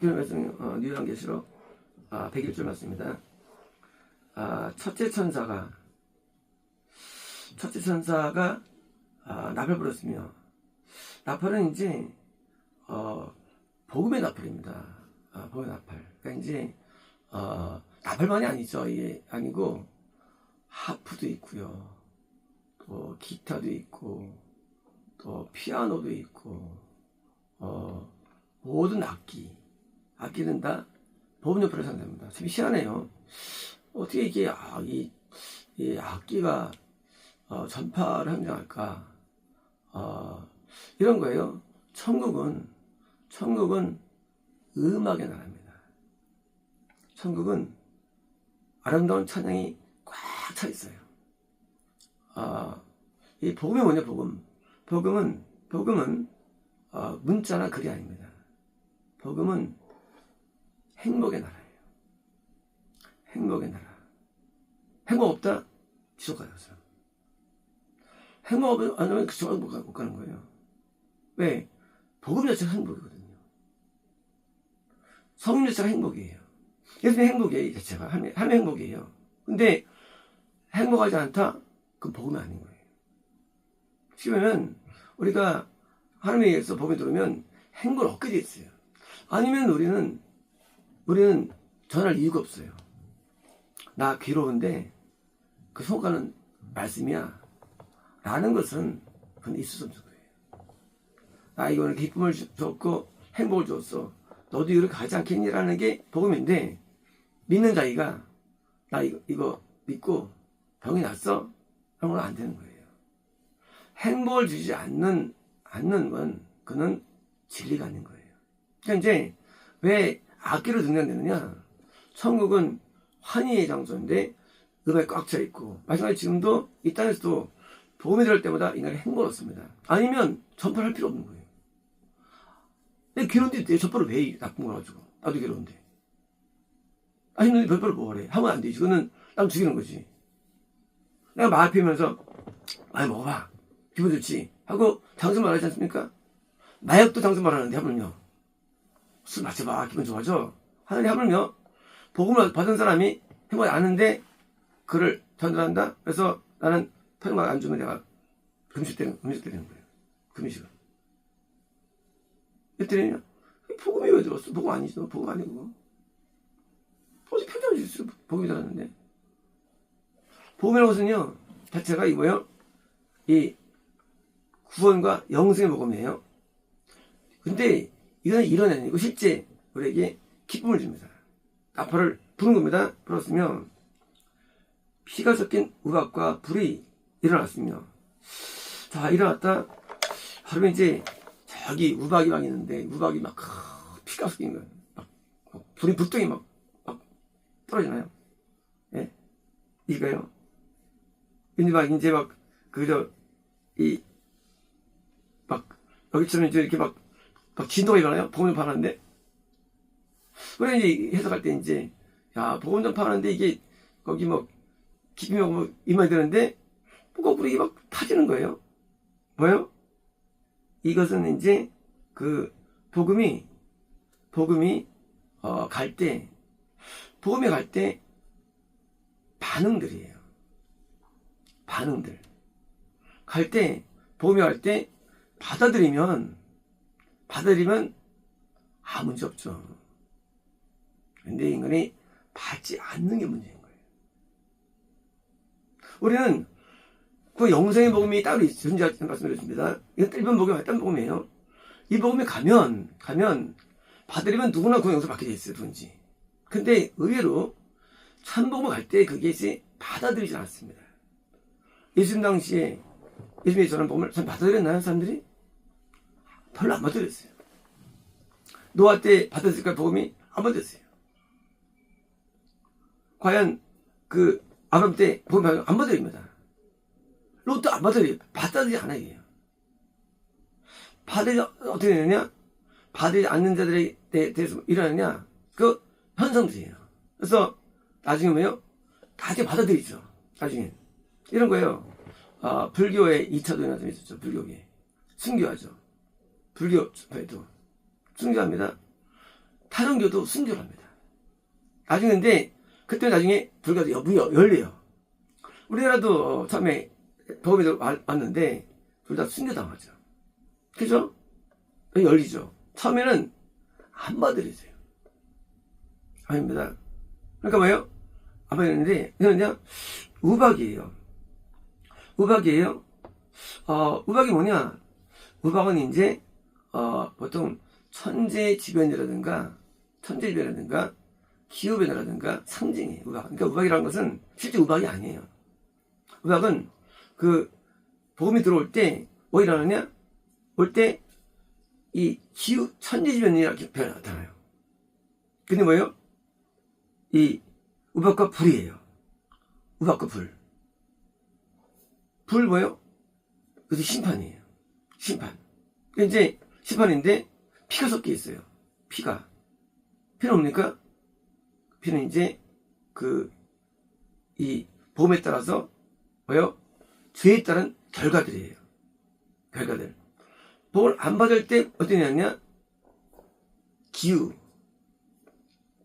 뉴요한계시록 101절 말씀입니다. 첫째 천사가 나팔 불었으며, 나팔은 이제 복음의 나팔입니다. 복음의 나팔. 그러니까 이제 나팔만이 아니죠. 이게 아니고 하프도 있고요, 또 기타도 있고, 또 피아노도 있고, 모든 악기는 다 복음 나팔을 상징합니다. 참 희한해요. 어떻게 이게 이 악기가 전파를 상징할까? 이런 거예요. 천국은 음악의 나라입니다. 천국은 아름다운 찬양이 꽉 차 있어요. 이 복음이 뭐냐? 복음은 문자나 글이 아닙니다. 복음은 행복의 나라예요. 행복의 나라. 행복 없다? 지옥 가요. 행복 안 하면 그 지옥 못 가는 거예요. 왜? 복음 자체가 행복이거든요. 성령 자체가 행복이에요. 예수님의 행복이에요. 이 자체가 하나님의 행복이에요. 근데 행복하지 않다? 그건 복음이 아닌 거예요. 지금은 우리가 하나님에 의해서 복음에 들으면 행복을 얻게 돼 있어요. 아니면 우리는 전할 이유가 없어요. 나 괴로운데 그 성과는 말씀이야 라는 것은 그건 있을 수 없는 거예요. 나 이거는 기쁨을 줬고 행복을 줬어, 너도 이렇게 가지 않겠니라는 게 복음인데, 믿는 자기가 나 이거 믿고 병이 났어? 그런 건 안 되는 거예요. 행복을 주지 않는 건 그는 진리가 아닌 거예요. 그러니까 이제 왜 악기로 등장되느냐? 천국은 환희의 장소인데 음악이 꽉 차 있고, 마찬가지로 지금도 이 땅에서도 복음이 들을 때마다 인간이 행복을 얻습니다. 아니면 전파를 할 필요 없는 거예요. 내가 괴로운데 내 전파를 왜 나쁜 거 가지고? 나도 괴로운데. 힘든데 별파를 뭐래? 하면 안 되지. 그거는 남 죽이는 거지. 내가 말 피우면서 많이 먹어봐, 기분 좋지 하고 장수 말하지 않습니까? 마약도 장수 말하는데 하물며 술 마셔봐, 기분 좋아져 하는데 하물며 복음을 받은 사람이 행복하지 않은데 그를 전달한다? 그래서 나는 터정만 안 주면 내가 금식 때리는 거예요. 금식을. 왜 때리냐? 복음이 왜 들었어? 복음 아니죠. 복음 아니고. 어디 표정을 주세요. 복음이 들었는데. 복음이라는 것은요, 자체가 이거예요. 이 구원과 영생의 복음이에요. 근데 이건 이런 아니고 실제 우리에게 기쁨을 줍니다. 나팔을 부는 겁니다. 불었으면 피가 섞인 우박과 불이 일어났으며, 자, 일어났다 하루면 이제 저기 우박이 막 있는데 우박이 막 피가 섞인 거예요. 막 불이 불덩이 막 떨어지나요? 예? 이거요. 근데 막 이제 막 여기처럼 이제 이렇게 막 진도가 일어나요. 복음 전파하는데. 그래 이제 해석할 때 이제 복음 전파하는데 이게 거기 뭐 기쁨이 뭐 이만이 되는데 거꾸로 막 타지는 거예요. 뭐요? 이것은 이제 그 복음이 갈 때 반응들이에요. 반응들. 복음이 갈 때 받아들이면 아무 문제 없죠. 근데 인간이 받지 않는 게 문제인 거예요. 우리는 그 영생의 복음이 따로 존재하는 말씀드렸습니다. 이건 일반 복음이 딴 복음이에요. 이 복음에 가면 받으려면 누구나 그 영생 받게 돼 있어요. 누군지. 근데 의외로 참복음을 갈 때 그게 이제 받아들이지 않았습니다. 예수님 당시에 예수님이 전한 복음을 전 받아들였나요? 사람들이? 별로 안 받아들였어요. 노아 때 받아들일까? 복음이 안 받아들였어요. 과연 그 아브람 때 복음이 안 받아들입니다. 롯도 안 받아들이지 않아요. 어떻게 되느냐? 받아들이지 않는 자들에 대해서 일어나느냐? 그 현상들이에요. 그래서 나중에 뭐예요? 다시 받아들이죠. 나중에 이런 거예요. 불교의 2차 도전이 있었죠. 불교계 순교하죠. 불교에도 순교합니다. 타종교도 순교를 합니다. 나중에 근데 그때 나중에 불교도 문이 열려요. 우리나라도 처음에 복음이 왔는데 둘 다 순교당하죠. 그죠? 열리죠. 처음에는 안 받아들여져요. 아닙니다. 그러니까 뭐예요? 안 받아들이는데 이건 그냥 우박이에요. 우박이에요. 우박이 뭐냐? 우박은 이제 보통 천재지변이라든가 기후변화라든가 상징이에요. 우박. 그러니까 우박이라는 것은 실제 우박이 아니에요. 우박은 그 복음이 들어올 때 뭐 일어나냐? 올 때 이 기후 천재지변이라는 표현이 나타나요. 근데 뭐예요? 이 우박과 불이에요. 우박과 불. 불 뭐예요? 그것이 심판이에요. 심판. 이제 심판인데 피가 섞여 있어요. 피는 뭡니까? 피는 이제 이 복음에 따라서 뭐예요? 죄에 따른 결과들이에요. 결과들. 복을 안 받을 때 어떤 일이 냐 기후,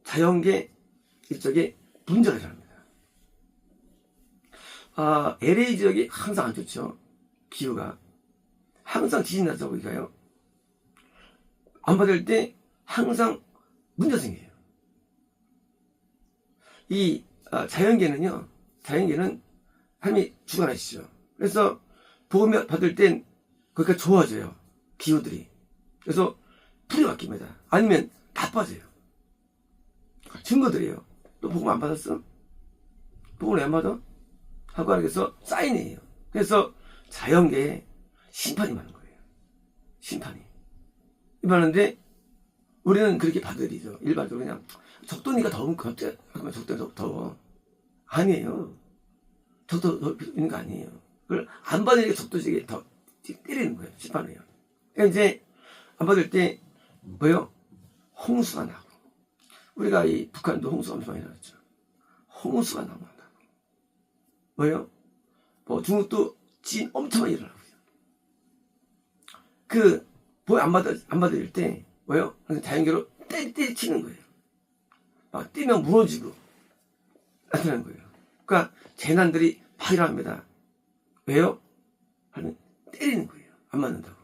자연계 일적에 문제가 일어납니다. LA 지역이 항상 안 좋죠. 기후가. 항상 지진 나죠, 거기가요. 안 받을 때 항상 문제 생겨요. 이 자연계는 삶이 주관하시죠. 그래서 복음 받을 땐 거기가 좋아져요. 기후들이. 그래서 풀이 바뀝니다. 아니면 나빠져요. 증거들이에요. 또 복음 안 받았어? 복음을 왜 안 받아? 하고 하나님께서 사인이에요. 그래서 자연계에 심판이 많은 거예요. 심판이. 많은데 우리는 그렇게 받아들이죠. 일반적으로 그냥 적도니까 더운 거 어때? 그러면 적도니까 더워. 아니에요. 적도 있는 거 아니에요. 그걸 안 받으니까 적도지게 더 때리는 거예요. 심판이에요. 그러니까 이제 안 받을 때 뭐요? 홍수가 나고. 우리가 이 북한도 홍수가 엄청 많이 나왔죠. 홍수가 나고. 뭐요? 뭐 중국도 지진 엄청 많이 일어나고. 복음 안 받을 때 뭐요? 자연계로 때리치는 거예요. 막 뛰면 무너지고 나타나는 거예요. 그러니까 재난들이 막 일어납니다. 왜요? 하면 때리는 거예요. 안 맞는다고.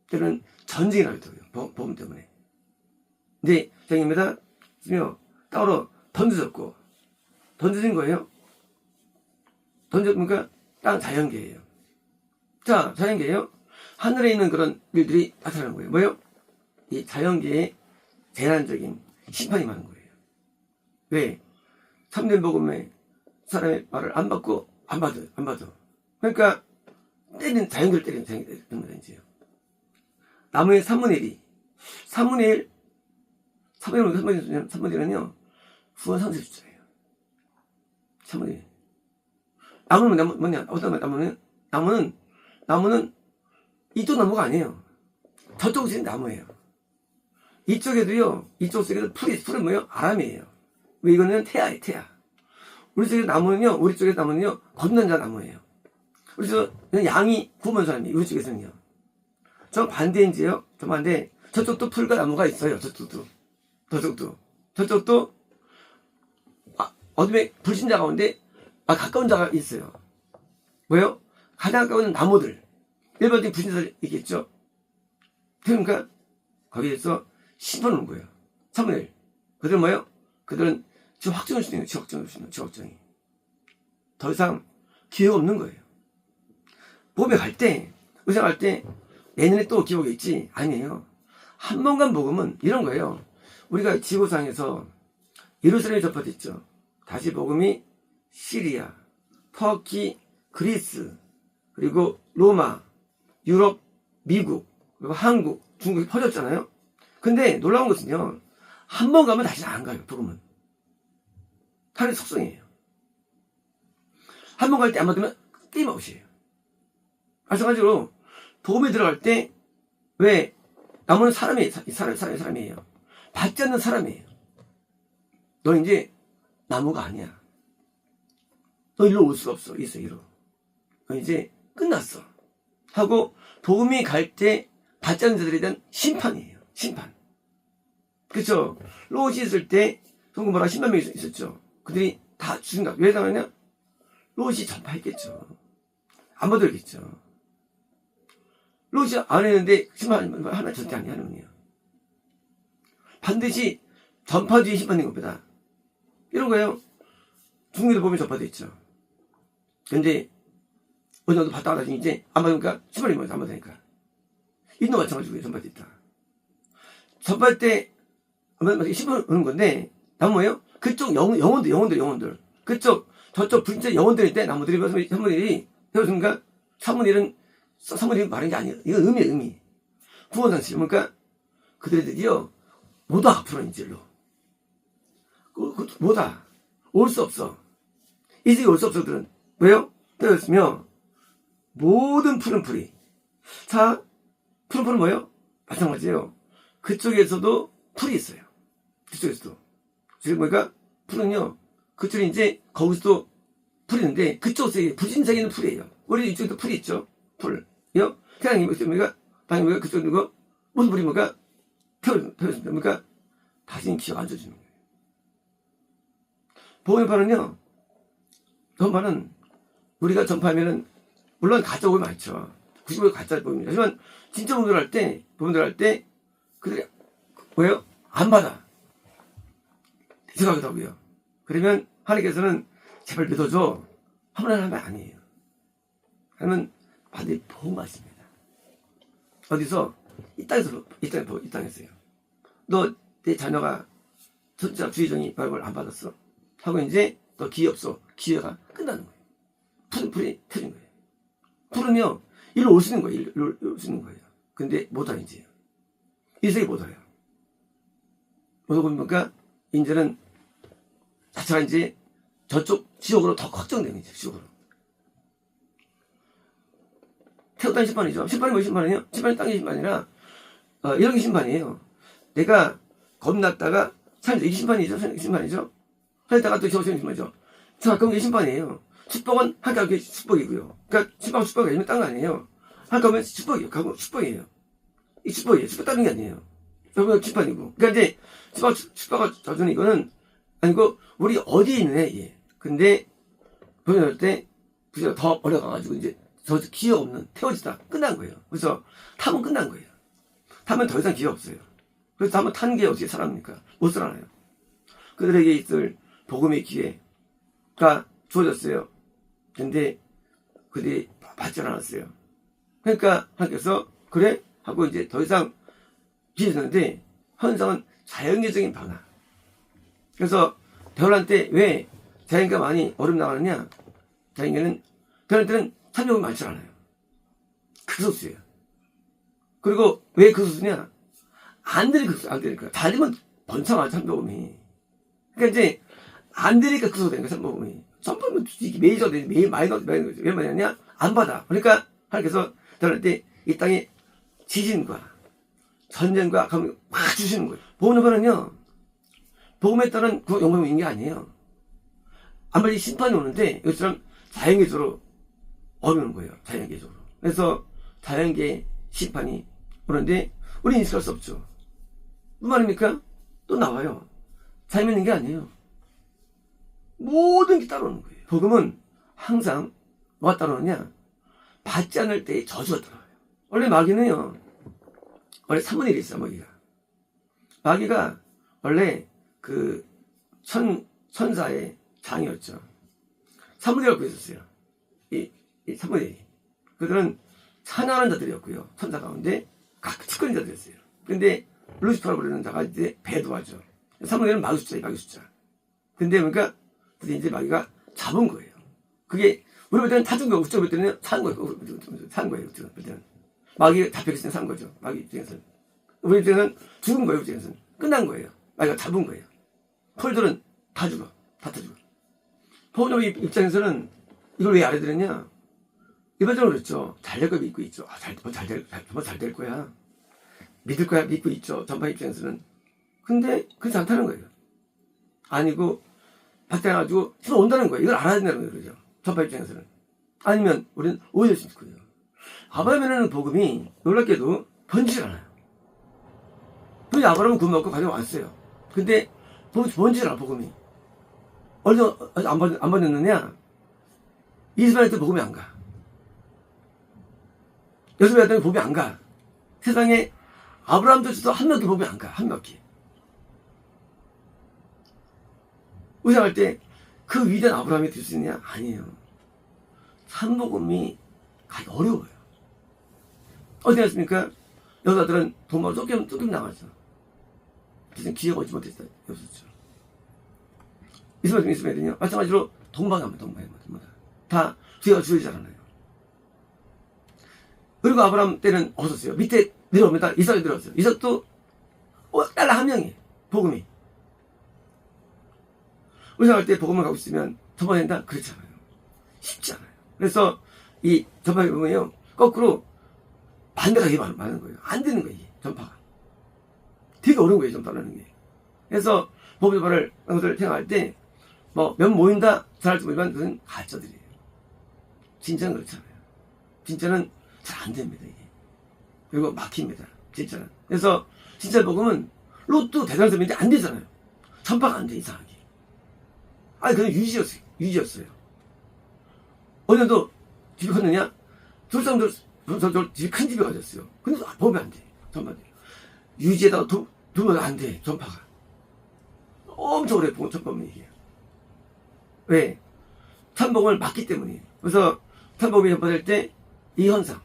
때는 전쟁이 나더라고요. 복음 때문에. 근데 장입니다. 땅으로 던져진 거예요. 던져보니까 땅 자연계예요. 자, 자연계예요. 하늘에 있는 그런 일들이 나타나는 거예요. 뭐예요? 이 자연계의 재난적인 심판이 많은 거예요. 왜? 참된 복음에 사람의 말을 안 받고 안 받아. 그러니까 자연계를 때리는 거예요. 나무의 3분의 1은요, 후원 상세 숫자예요. 3분의 1. 나무는 뭐냐? 어떤 나무는 이쪽 나무가 아니에요. 저쪽은 나무예요. 이쪽에도 풀은 뭐예요? 아람이에요. 왜 이거는 태아예요, 태아. 우리 쪽에 나무는요, 걷는 자 나무예요. 우리 쪽은 양이 구우면 사람이, 우리 쪽에서는요. 저 반대인지요? 저 반대. 저쪽도 풀과 나무가 있어요. 저쪽도, 어둠에 불신자 가운데, 가까운 자가 있어요. 뭐요? 가장 가까운 나무들. 일반적인 불신자들 있겠죠? 그러니까, 거기에서 심판 오는 거예요. 3분의 1. 그들은 뭐예요? 그들은 지금 확정을 주는 거예요. 지확정이. 더 이상 기회가 없는 거예요. 복음에 갈 때, 의사 갈 때, 내년에 또 기회가 있지? 아니에요. 한 번간 복음은 이런 거예요. 우리가 지구상에서 예루살렘에 접어졌죠. 다시 복음이 시리아, 터키, 그리스, 그리고 로마, 유럽, 미국, 그리고 한국, 중국에 퍼졌잖아요. 근데 놀라운 것은요, 한 번 가면 다시 안 가요, 복음은. 하나의 속성이에요. 한 번 갈 때 안 받으면 게임아웃이에요. 마찬가지로 복음에 들어갈 때 왜 나무는 사람이에요. 받지 않는 사람이에요. 너 이제 나무가 아니야. 너 일로 올 수가 없어. 이로. 너 이제 끝났어. 하고 복음이 갈 때 받지 않는 자들에 대한 심판이에요. 심판. 그쵸? 롯이 있을 때 성공보라 10만 명이 있었죠. 그들이 다 죽인다. 왜 당하냐? 롯이 전파했겠죠. 안 받아야겠죠. 롯이 안 했는데 10만 하나 절대 아니야, 하나님이요. 반드시 전파 뒤에 10만 된 겁니다. 이런 거예요. 중국에도 보면 전파돼 있죠. 근데 어느 정도 받다가 나중에 이제 안 받으니까 10만이 뭐야, 안 받으니까. 인도 마찬가지고 전파돼 있다. 전파할 때 10만 오는 건데, 나무 뭐예요? 그쪽 영혼들. 그쪽, 저쪽 불자 영혼들인데, 나무들이, 사무들이, 배웠습니까? 사무들이 말하는 게 아니에요. 이건 의미. 구원상식. 그러니까, 그들이요, 못 와, 앞으로 이제로. 못 와. 올 수 없어. 이 세계 올 수 없어, 그들은. 왜요? 배웠으며, 모든 푸른 풀이. 자, 푸른 풀은 뭐예요? 마찬가지예요. 그쪽에서도 풀이 있어요. 그쪽에서도. 지금 보니까 풀은요, 그쪽에 이제 거기서도 풀이 있는데, 그쪽에 부진적인 풀이에요. 우리 이쪽에도 풀이 있죠. 풀이요. 태양이 뭐가, 방이 뭐가, 그쪽에 누구, 무슨 풀이 뭐가, 태워집니다. 그러니까, 다시는 기억 안 줘주는 거예요. 복음의 전파는, 우리가 전파하면은, 물론 가짜 복음이 많죠. 95% 가짜 복음이죠. 하지만, 진짜 복음들 할 때, 그들이, 뭐예요? 안 받아. 생각하더라고요. 그러면 하나님께서는 제발 믿어줘. 하면 하면 아니에요. 하면 반드시 보호하십니다. 어디서? 이 땅에서요. 너 내 자녀가 진짜 주의종이 발굴 안 받았어. 하고 이제 너 기회 없어. 기회가 끝나는 거예요. 풀이 터진 거예요. 풀은요, 일로 올 수 있는 거예요. 일로 올 수 있는 거예요. 근데 못 와, 이제. 이 세계 못 와요. 못 오고 보니까, 이제는 자체가 이제 저쪽 지옥으로 더 확정되는 거죠. 지옥으로. 태국 땅이 심판이죠. 심판이 뭐 심판이에요? 심판이 땅이 심판이라 이런 게 심판이에요. 내가 겁났다가 살다 이게 심판이죠. 살다가 또 겨우 심판이죠. 자, 그럼 이게 심판이에요. 축복은 하나님께 축복이고요. 그러니까 축복이 아니면 땅 아니에요. 하나님은 축복이에요. 축복이에요. 이 축복이에요. 축복 따는 게 아니에요. 여기가 심판이고. 그러니까 이제 축복을 져주는 이거는 아니고 우리 어디에 있느냐 이게. 근데 보낼 때 부지가 더 어려가가지고 이제 저 기회 없는 태워지다 끝난 거예요. 그래서 탐은 끝난 거예요. 탐은 더 이상 기회 없어요. 그래서 탐은 탄 게 어떻게 살아납니까? 못 살아나요. 그들에게 있을 복음의 기회가 주어졌어요. 근데 그들이 받지 않았어요. 그러니까 하나님께서 그래 하고 이제 더 이상 기회 줬는데 현상은 자연계적인 변화. 그래서 변할 때 왜 자연계가 많이 어려움 나가느냐? 자연계는 변할 때는 참여가 많지 않아요. 극소수예요. 그리고 왜 극소수냐? 안 되니까. 잘 되면 번창하죠, 참복음이. 그러니까 이제 안 되니까 극소수되는 거야, 참복음이. 참복음은 이게 메이저가 되지, 마이너가 되는 거죠. 왜 말이냐? 안 받아. 그러니까 하나님께서 변할 때 이 땅에 지진과 전쟁과 감을 막 주시는 거예요. 복음은 복음에 따른 그 영광인 게 아니에요. 아무리 심판이 오는데 이것처럼 자연계적으로 어려운 거예요. 자연계적으로. 그래서 자연계 심판이 오는데 우리는 인식할 수 없죠. 무슨 말입니까? 또 나와요. 자연이 있는 게 아니에요. 모든 게 따라오는 거예요. 복음은 항상 뭐가 따라오느냐? 받지 않을 때의 저주가 따라와요. 원래 마귀는요. 원래 3분의 1이 있어요. 마귀가 원래 그 천사의 장이었죠. 3분의 1을 갖고 있었어요. 이 3분의 1이. 그들은 찬양하는 자들이었고요. 천사 가운데 각 측근인 자들이었어요. 근데 루시퍼라고 부르는 자가 이제 배도하죠. 3분의 1은 마귀 숫자. 근데 그러니까 드디어 이제 마귀가 잡은 거예요. 그게 우리 볼 때는 타준 거고 그쪽 볼 때는 산 거예요. 그쪽 볼 때는. 마귀가 잡혀있을 때는 산 거죠. 마귀 입장에서는. 우리 입장에서는 죽은 거예요. 입장에서는. 끝난 거예요. 마귀가 잡은 거예요. 폴들은 다 죽어. 다 죽어. 포도의 입장에서는 이걸 왜 알아들었냐? 일반적으로 그렇죠. 잘 될 거 믿고 있죠. 잘 될 거야. 믿을 거야 믿고 있죠. 전파 입장에서는. 근데 그렇지 않다는 거예요. 아니고 받아가지고 힘 온다는 거예요. 이걸 알아야 된다는 거예요. 그죠? 전파 입장에서는. 아니면 우리는 오해될 수 있는 거예요. 아브라함에는 복음이 놀랍게도 번지질 않아요. 그 아브라함은 그 먹고 가져왔어요. 근데 뭔지 알아, 복음이. 어디서 안 받았느냐? 이스라엘한테 복음이 안 가. 여수배한테 복음이 안 가. 세상에 아브라함도 있어도 한 명도 복음이 안 가. 한 명도. 의상할 때 그 위대한 아브라함이 될 수 있느냐? 아니에요. 참복음이 가기 어려워요. 어디 갔습니까? 여자들은 돈만 조금 나가죠. 무슨 기회가 오지 못했어요. 없었죠. 이스마엘은요, 마찬가지로 동방합니다. 다 뒤가 주의자잖아요. 그리고 아브라함 때는 없었어요. 밑에 내려옵니다. 이삭이 들어왔어요. 이삭도 딸 한 명이 복음이. 의상할 때 복음을 가고 있으면 전파된다? 그렇지 않아요. 쉽지 않아요. 그래서 이 전파를 보면요, 거꾸로 반대가 되게 많은 거예요. 안 되는 거예요, 이게 전파가. 되게 어려운 거예요, 전파라는 게. 그래서 복음 전파를 것을 생각할 때 몇 모인다 잘할지 모르지만 그건 가짜들이에요. 진짜는 그렇지 않아요. 진짜는 잘 안 됩니다, 이게. 그리고 막힙니다, 진짜는. 그래서 진짜 복음은 로또 대단성인데 안 되잖아요. 전파가 안 돼, 이상하게. 아니, 그냥 유지였어요. 어제도 집이 컸느냐? 둘상들 집이 큰 집에 가졌어요. 근데 보면 안 돼. 전파가. 유지에다가 두면 안 돼. 전파가. 엄청 오래 본 전파면 이게. 왜? 참복음을 막기 때문이에요. 그래서 참복음이 전파될 때 이 현상.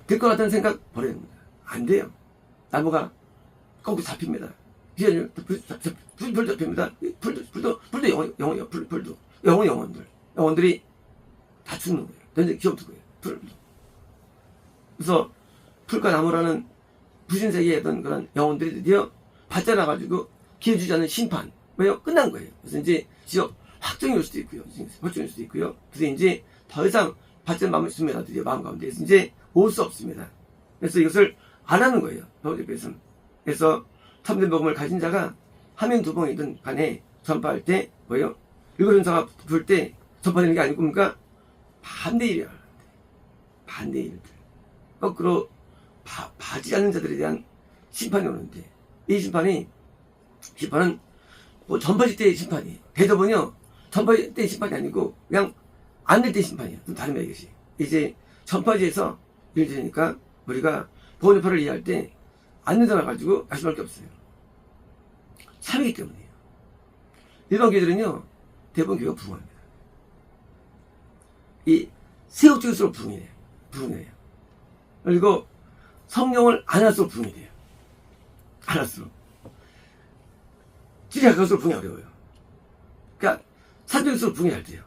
될 것 같다는 생각 버려야 됩니다. 안 돼요. 나무가 거기 잡힙니다. 불 잡힙니다. 불도 영혼이요. 불도. 영혼들이 다 죽는 거예요. 완전 기업도 거예요. 불도. 그래서 풀과 나무라는 부신세계의 어떤 그런 영혼들이 드디어 발전해가지고 기회 주지 않는 심판. 왜요? 끝난 거예요. 그래서 이제 지역 확정이 올 수도 있고요. 확정이 올 수도 있고요. 그래서 이제 더 이상 발전 마음을 있습니다. 드디어 마음 가운데. 그래서 이제 올 수 없습니다. 그래서 이것을 안 하는 거예요. 바울에서는. 그래서 참된 복음을 가진 자가 한 명, 두 명이든 간에 전파할 때 뭐예요? 일곱전사가 부를 때 전파되는 게 아니고 뭡니까? 반대일이야. 반대일들. 거꾸로 봐지 않는 자들에 대한 심판이 오는데 이 심판은 뭐 전파질 때의 심판이에요. 대접은요 전파질 때의 심판이 아니고 그냥 안 될 때의 심판이에요. 좀 다른 이것이. 이제 전파지에서 일이 되니까 우리가 보험 전파를 이해할 때 안 된다고 가지고 아쉬울 게 없어요. 참이기 때문이에요. 일반 교회들은요 대부분 교회가 부흥합니다. 이 세욕 쪽일수록 부흥해요. 그리고 성령을 안 할수록 부흥이 돼요. 안 할수록. 찌리 가까울수록 부흥이 어려워요. 그러니까 사적일수록 부흥이 잘 돼요.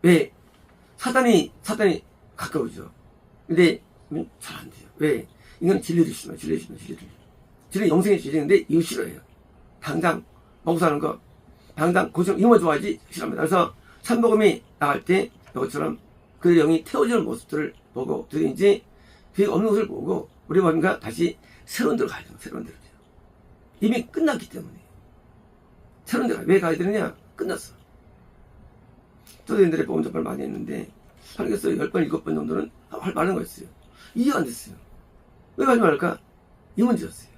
왜? 사단이 가까우죠. 근데 잘 안 돼요. 왜? 이건 진리를 싫어요. 진리 영생의 진리인데 이거 싫어해요. 당장 먹고 사는 거, 당장 고생 이거만 좋아하지 싫어합니다. 그래서 참복음이 나갈 때 이것처럼 그 영이 태워지는 모습들을 보고 이제 그 없는 것을 보고 우리 뭔가 다시 새로운 데로 가야 돼요. 새로운 데로. 이미 끝났기 때문에 새로운 데로 왜 가야 되느냐? 끝났어. 저도 옛날에 보험 접발을 많이 했는데 하루에서 10번, 7번 정도는 할 많은 거였어요. 이해가 안 됐어요. 왜 가지 말까? 이 문제였어요.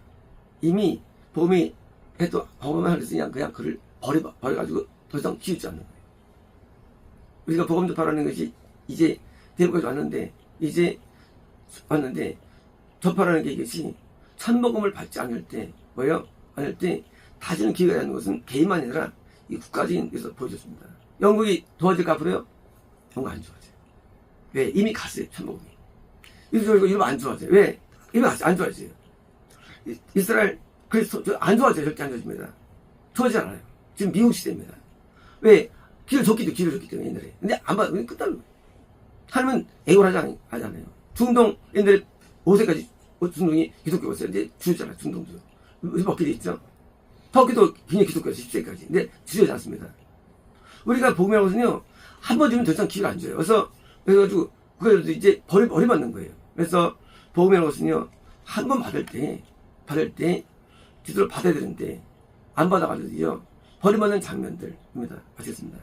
이미 보험이 해도 보험만 하랬으니 그냥 그를 버려가지고 더 이상 키우지 않는 거예요. 우리가 보험 접발하는 것이 이제 대부까지 왔는데 접발하는 게 이것이 참복음을 받지 않을 때 뭐예요? 않을 때 다시는 기회가 되는 것은 개인만이 아니라 이 국가적인에서 보여줬습니다. 영국이 도와줄까 앞으로요? 영국 안 좋아져요. 왜? 이미 갔어요. 참복음이. 이러면 안 좋아져요. 왜? 이미 안 좋아져요. 이스라엘 그래서 안 좋아져요. 절대 안 좋아집니다. 좋아지지 않아요. 지금 미국 시대입니다. 왜? 길을 줬기 때문에 옛날에. 근데 안 받아. 끝나는 거예요. 하면 애고를 하지 않아요. 중동 옛날에 5세까지 중동이 기독교였어요. 이제 주였잖아요. 중동도. 먹게 돼 있죠. 터키도 굉장히 기독교였어요. 10세까지. 근데 주저하지 않습니다. 우리가 복음이라는 것은요, 한 번 주면 더 이상 기회가 안 줘요. 그래가지고, 그래도 이제 버림받는 거예요. 그래서 복음이라는 것은요, 한 번 받을 때, 제대로 받아야 되는데, 안 받아가지고요, 버림받는 장면들입니다. 아시겠습니다.